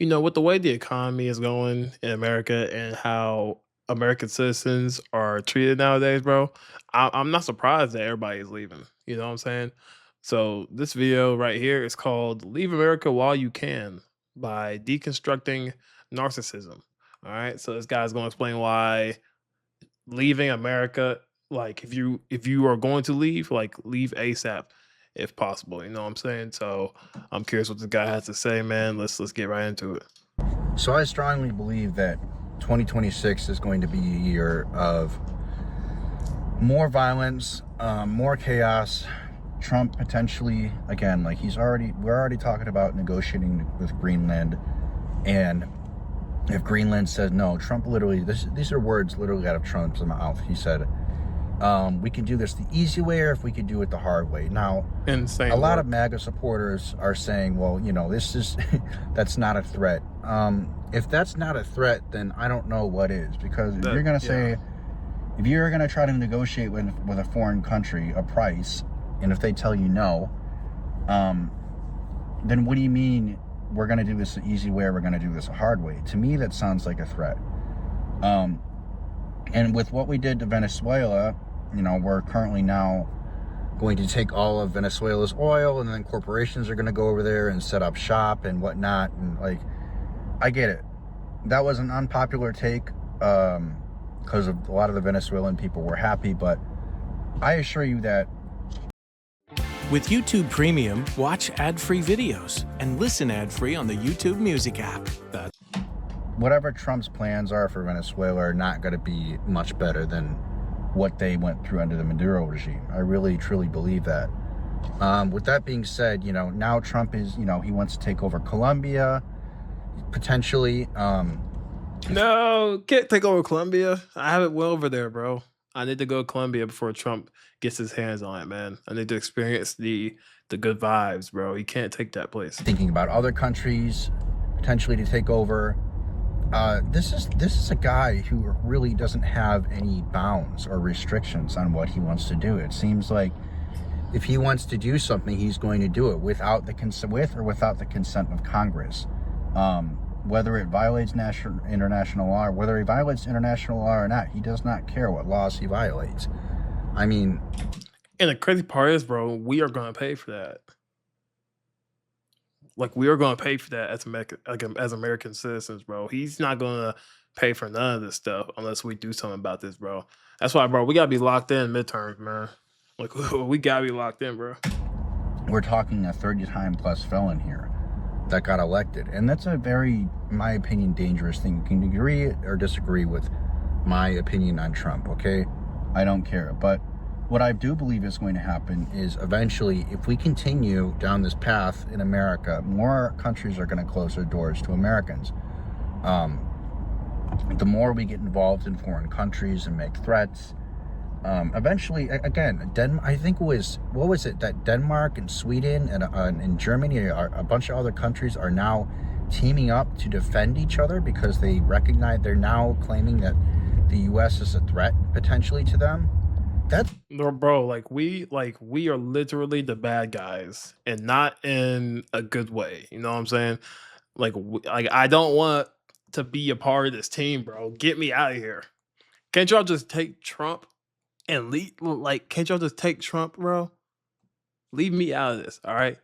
With the way the economy is going in America and how American citizens are treated nowadays, bro, I'm not surprised that everybody is leaving. You know what I'm saying? So this video right here is called "Leave America While You Can" by deconstructing narcissism. All right, so this guy's going to explain why leaving America, like if you are going to leave, like leave ASAP if possible. You know what I'm saying? So I'm curious what this guy has to say, man. Let's get right into it. So I strongly believe that 2026 is going to be a year of more violence, more chaos. Trump potentially, again, like we're already talking about negotiating with Greenland. And if Greenland says no, Trump literally, these are words literally out of Trump's mouth. He said, we can do this the easy way, or if we could do it the hard way. Now, Insane a lot of work. MAGA supporters are saying, well, this is, that's not a threat. If that's not a threat, then I don't know what is. Because if you're going to Yeah. say, if you're going to try to negotiate with a foreign country a price, and if they tell you no, then what do you mean we're going to do this the easy way, or we're going to do this a hard way? To me, that sounds like a threat. And with what we did to Venezuela, we're currently now going to take all of Venezuela's oil, and then corporations are going to go over there and set up shop and whatnot. And I get it. That was an unpopular take because of a lot of the Venezuelan people were happy, but I assure you that With YouTube Premium, watch ad-free videos and listen ad-free on the YouTube Music app. whatever Trump's plans are for Venezuela are not going to be much better than what they went through under the Maduro regime. I really, truly believe that. With that being said, now Trump is, he wants to take over Colombia, potentially. No, can't take over Colombia. I haven't went over there, bro. I need to go to Colombia before Trump gets his hands on it, man. I need to experience the good vibes, bro. He can't take that place. Thinking about other countries potentially to take over. This is a guy who really doesn't have any bounds or restrictions on what he wants to do. It seems like if he wants to do something, he's going to do it without the consent of Congress. Whether it violates international law, or whether he violates international law or not, he does not care what laws he violates. I mean, And the crazy part is, bro, we are gonna pay for that. Like we are gonna pay for that as as American citizens, bro. He's not gonna pay for none of this stuff unless we do something about this, bro. That's why, bro, we gotta be locked in midterms, man. Like we gotta be locked in, bro. we're talking a 30-time plus felon here that got elected, and that's a very, in my opinion, dangerous thing. You can agree or disagree with my opinion on Trump, okay? I don't care. But what I do believe is going to happen is eventually, if we continue down this path in America, more countries are going to close their doors to Americans. The more we get involved in foreign countries and make threats, eventually, again, I think what was it that Denmark and Sweden and Germany, a bunch of other countries are now teaming up to defend each other because they recognize, they're now claiming that the U.S. is a threat potentially to them. No, bro, like we are literally the bad guys, and not in a good way. You know what I'm saying? Like I don't want to be a part of this team, bro. Get me out of here. Can't y'all just take Trump and leave? Like, can't y'all just take Trump, bro? Leave me out of this, all right?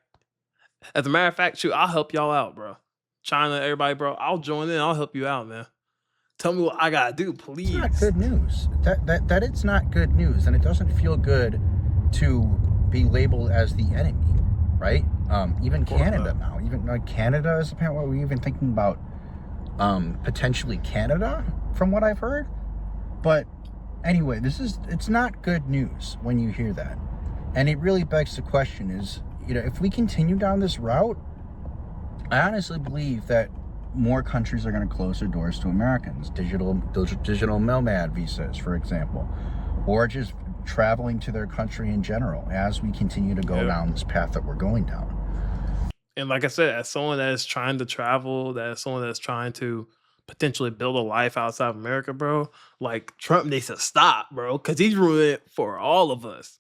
As a matter of fact, shoot, I'll help y'all out, bro. China, everybody, bro. I'll join in. I'll help you out, man. Tell me what I gotta do, It's not please. good news. That it's not good news, and it doesn't feel good to be labeled as the enemy, right? Even Of course Canada not. now, even like Canada is apparently, we're even thinking about potentially Canada, from what I've heard. But anyway, it's not good news when you hear that, and it really begs the question: is if we continue down this route, I honestly believe that more countries are going to close their doors to Americans. Digital nomad visas, for example, or just traveling to their country in general as we continue to go Yeah. down this path that we're going down. And like I said, as someone that is trying to travel, that is someone that's trying to potentially build a life outside of America, bro, like Trump needs to stop, bro, because he's ruining it for all of us.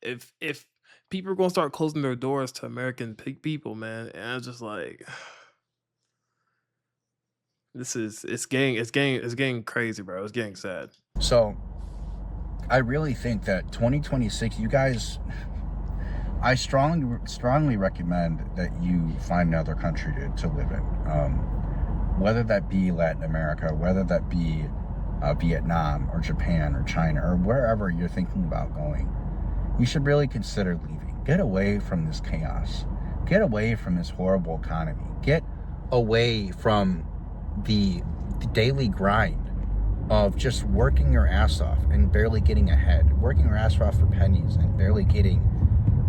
If people are gonna start closing their doors to American people, man, and it's just like It's getting crazy, bro. It's getting sad. So I really think that 2026, you guys, I strongly recommend that you find another country to live in. Whether that be Latin America, whether that be Vietnam or Japan or China or wherever you're thinking about going, you should really consider leaving. Get away from this chaos. Get away from this horrible economy. Get away from the daily grind of just working your ass off and barely getting ahead, working your ass off for pennies and barely getting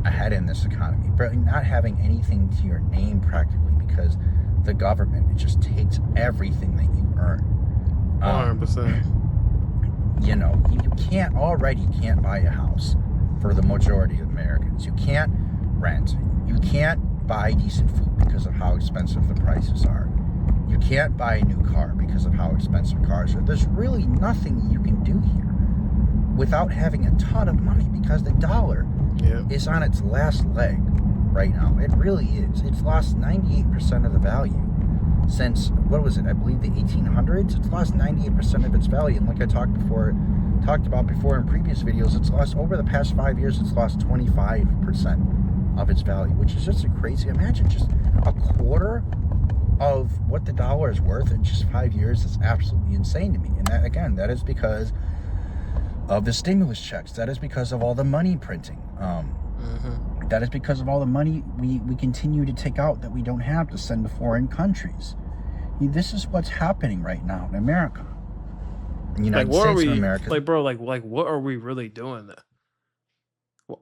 ahead in this economy, barely not having anything to your name practically because the government, it just takes everything that you earn. 100%. You know, you can't buy a house for the majority of Americans. You can't rent. You can't buy decent food because of how expensive the prices are. You can't buy a new car because of how expensive cars are. There's really nothing you can do here without having a ton of money because the dollar is on its last leg right now. It really is. It's lost 98% of the value since, what was it? I believe the 1800s. It's lost 98% of its value. And like I talked about before in previous videos, it's lost over the past 5 years. It's lost 25% of its value, which is just a crazy. Imagine just a quarter of what the dollar is worth in just 5 years. Is absolutely insane to me. And that, again, that is because of the stimulus checks. That is because of all the money printing. That is because of all the money we continue to take out that we don't have to send to foreign countries. This is what's happening right now in America. In the United States of America. Like, bro, like what are we really doing there?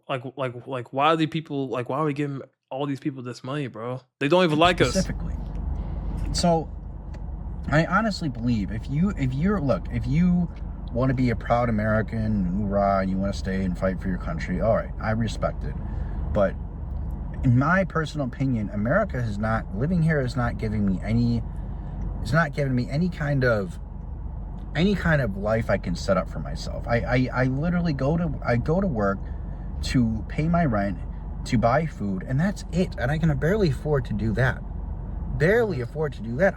Why are the people like why are we giving all these people this money, bro? They don't even like us. Specifically. So I honestly believe if you want to be a proud American, hoorah, and you want to stay and fight for your country, all right, I respect it. But in my personal opinion, America living here is not giving me any kind of life I can set up for myself. I literally go to work to pay my rent, to buy food, and that's it. And I can barely afford to do that.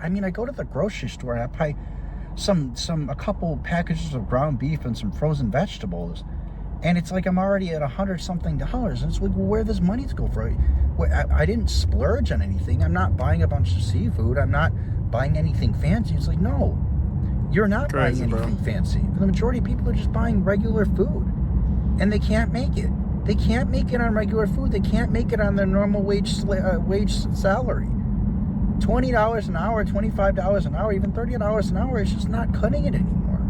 I mean, I go to the grocery store and I buy a couple packages of ground beef and some frozen vegetables, and it's like I'm already at $100-something, and it's like, well, where does money go for? I didn't splurge on anything. I'm not buying a bunch of seafood. I'm not buying anything fancy. It's like, no, you're not buying anything fancy. The majority of people are just buying regular food, and they can't make it. They can't make it on regular food. They can't make it on their normal wage salary. $20 an hour, $25 an hour, even $30 an hour is just not cutting it anymore.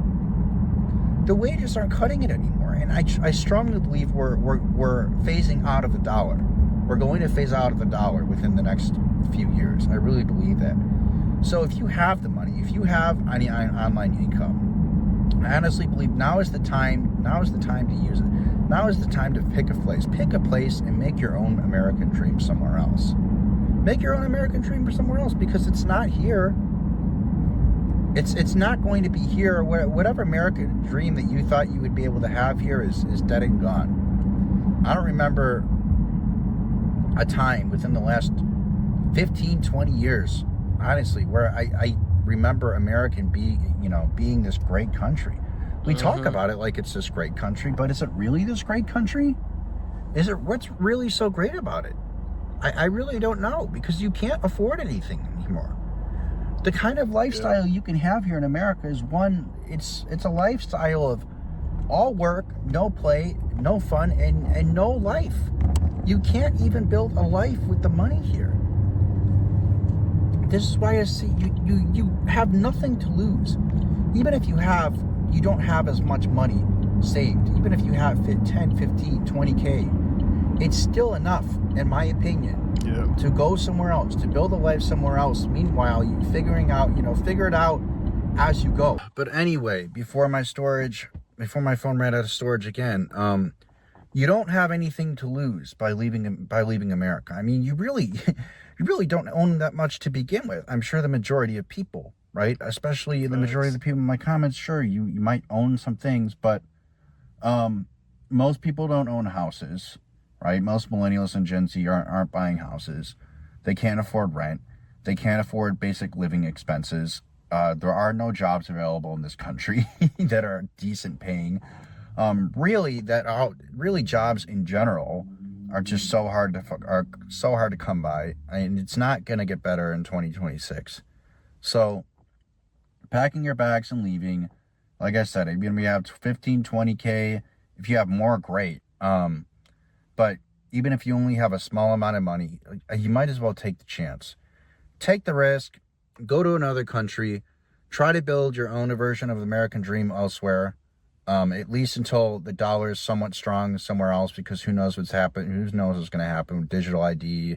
The wages aren't cutting it anymore, and I strongly believe we're phasing out of the dollar. We're going to phase out of the dollar within the next few years. I really believe that. So if you have the money, if you have any online income, I honestly believe now is the time to use it. Now is the time to pick a place and make your own American dream somewhere else. Make your own American dream for somewhere else, because it's not here. It's not going to be here. Whatever American dream that you thought you would be able to have here is dead and gone. I don't remember a time within the last 15, 20 years, honestly, where I remember American being this great country. We talk about it like it's this great country, but is it really this great country? What's really so great about it? I really don't know, because you can't afford anything anymore. The kind of lifestyle you can have here in America is it's a lifestyle of all work, no play, no fun, and no life. You can't even build a life with the money here. This is why I see you have nothing to lose. Even if you don't have as much money saved, even if you have 10, 15, 20K, it's still enough, in my opinion, to go somewhere else, to build a life somewhere else. Meanwhile, you figure it out as you go. But anyway, before my phone ran out of storage again, you don't have anything to lose by leaving America. I mean, you really don't own that much to begin with. I'm sure the majority of people, right? Especially the majority of the people in my comments, sure, you might own some things, but most people don't own houses, right? Most millennials and Gen Z aren't buying houses. They can't afford rent. They can't afford basic living expenses. There are no jobs available in this country that are decent paying. Really, that are really jobs in general are just are so hard to come by, and it's not gonna get better in 2026. So packing your bags and leaving, like I said, you're gonna have 15, 20K. If you have more, great. But even if you only have a small amount of money, you might as well take the chance. Take the risk, go to another country, try to build your own version of the American dream elsewhere, at least until the dollar is somewhat strong somewhere else, because who knows what's happening, who knows what's going to happen. Digital ID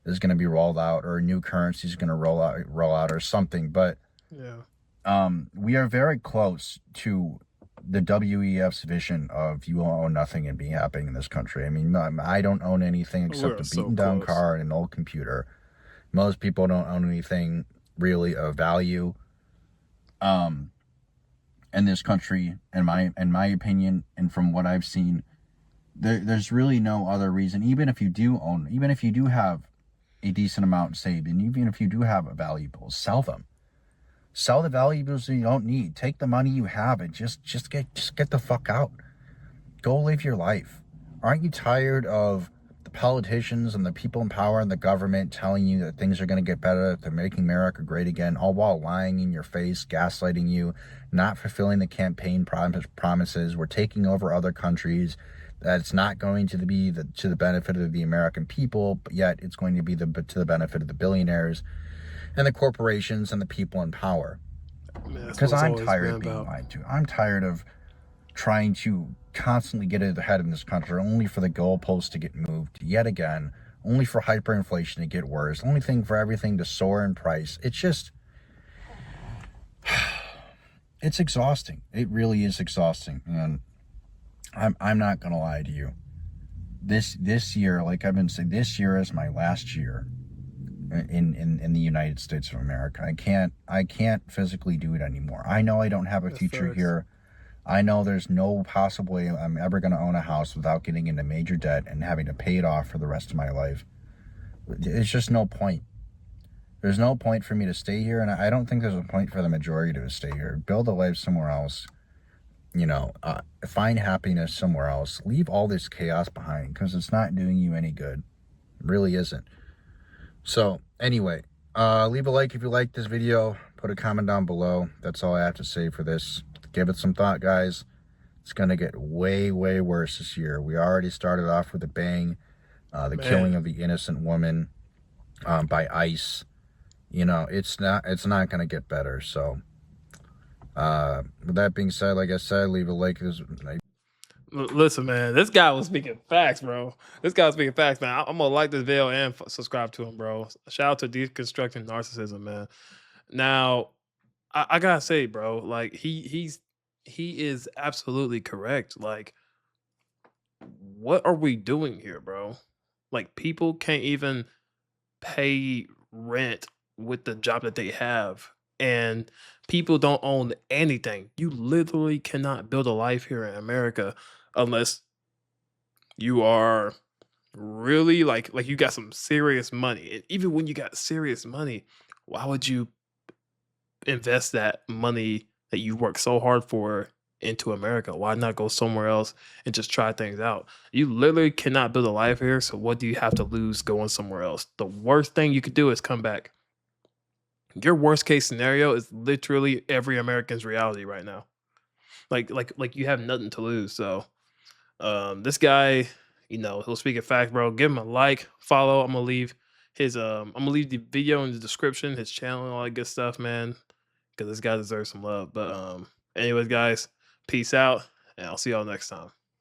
is going to be rolled out, or a new currency is going to roll out or something. But Yeah. we are very close to the WEF's vision of you will own nothing and be happy in this country. I mean, I don't own anything except We're a so beaten down close. car and an old computer. Most people don't own anything really of value in this country, in my opinion, and from what I've seen. There's really no other reason. Even if you do have a decent amount saved, and even if you do have valuables, sell them. Sell the valuables you don't need. Take the money you have and just get the fuck out. Go live your life. Aren't you tired of the politicians and the people in power and the government telling you that things are going to get better, that they're making America great again, all while lying in your face, gaslighting you, not fulfilling the campaign promises? We're taking over other countries. That it's not going to be to the benefit of the American people, but yet it's going to be to the benefit of the billionaires and the corporations and the people in power. Man, that's Because what it's I'm always tired been of being about. lied to. I'm tired of trying to constantly get ahead in this country, only for the goalposts to get moved yet again, only for hyperinflation to get worse, only thing for everything to soar in price. It's just, it's exhausting. It really is exhausting. And I'm not gonna lie to you. This year, like I've been saying, this year is my last year in the United States of America. I can't physically do it anymore. I know I don't have a That future sucks. here. I know there's no possible way I'm ever going to own a house without getting into major debt and having to pay it off for the rest of my life. It's just no point. There's no point for me to stay here, and I don't think there's a point for the majority to stay here. Build a life somewhere else. Find happiness somewhere else. Leave all this chaos behind, because it's not doing you any good. It really isn't. So, anyway, leave a like if you like this video. Put a comment down below. That's all I have to say for this. Give it some thought, guys. It's going to get way, way worse this year. We already started off with a bang. The killing Man. of the innocent woman by ICE. It's not going to get better. So, with that being said, like I said, leave a like. Listen, man, this guy was speaking facts, bro. This guy was speaking facts, man. I'm gonna like this video and subscribe to him, bro. Shout out to deconstructing narcissism, man. Now, I gotta say, bro, like he is absolutely correct. Like, what are we doing here, bro? Like, people can't even pay rent with the job that they have, and people don't own anything. You literally cannot build a life here in America unless you are really like you got some serious money. And even when you got serious money, why would you invest that money that you work so hard for into America? Why not go somewhere else and just try things out? You literally cannot build a life here. So what do you have to lose going somewhere else? The worst thing you could do is come back. Your worst case scenario is literally every American's reality right now. Like you have nothing to lose. So this guy, he'll speak a fact, bro. Give him a like, follow. I'm gonna leave the video in the description, his channel and all that good stuff, man. Because this guy deserves some love. But anyways, guys, peace out, and I'll see y'all next time.